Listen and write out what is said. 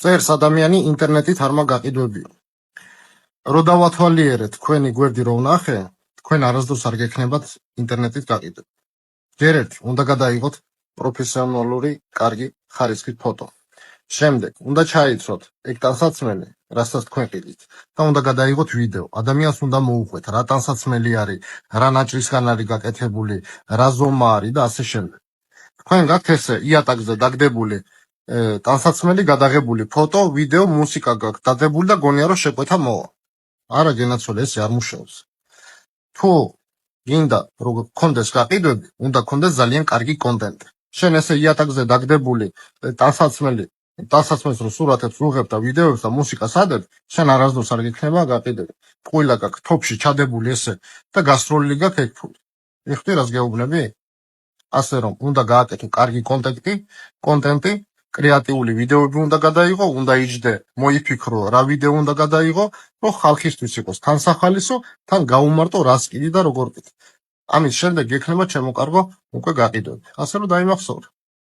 წერს ადამიანი ინტერნეტით არ მაგაყიდვებიო. რო დავათვალიერეთ თქვენი გვერდი რო ვნახე, თქვენ არასდროს არ გექნებათ ინტერნეტით გაყიდვები. ჯერ ერთი უნდა გადაიღოთ პროფესიონალური კარგი ხარისხის ფოტო. შემდეგ უნდა ჩაიცროთ ეგ ტანსაცმელი, რასაც თქვენ ყიდით და უნდა გადაიღოთ ვიდეო. ადამიანს უნდა მოუყვეთ რა ტანსაცმელი არის, რა ნაჭრისგან არის გაკეთებული, რა ზომა არის და ასე შემდეგ. თქვენ გაქვთ ესე იატაკზე დაგდებული ტანსაცმელი, გადაღებული ფოტო, ვიდეო, მუსიკა გაქვთ დადებული და გონია რომ შეკვეთა მოვა. არა გენაცვალე, ესე არ მუშაობს. თუ გინდა რომ გქონდეს გაყიდვები, უნდა გქონდეს ძალიან კარგი კონტენტი. შენ ესე იატაკზე დაგდებული ტანსაცმელს რო სურათებს ვუღებ და ვიდეოებს და მუსიკას ადებ, შენ არასდროს არ გექნება გაყიდვები. ყვილა გაქვთ თოპში ჩადებული ესე და გასროლილი გაქვთ ეგ ფული. მიხდი რას გეუბნები? ასე რომ უნდა გააკეთო კარგი კონტენტი, კრეატიული ვიდეოები უნდა გადაიღო, უნდა იჯდე, მოიფიქრო რა ვიდეო უნდა გადაიღო, რომ ხალხისთვის იყოს თან სახალისო, თან გაუმარტო რას კიდი და როგორ კიდი. ამის შემდეგ გექნება ჩემო კარგო უკვე გაყიდვები. ასე რომ დაიმახსოვრე.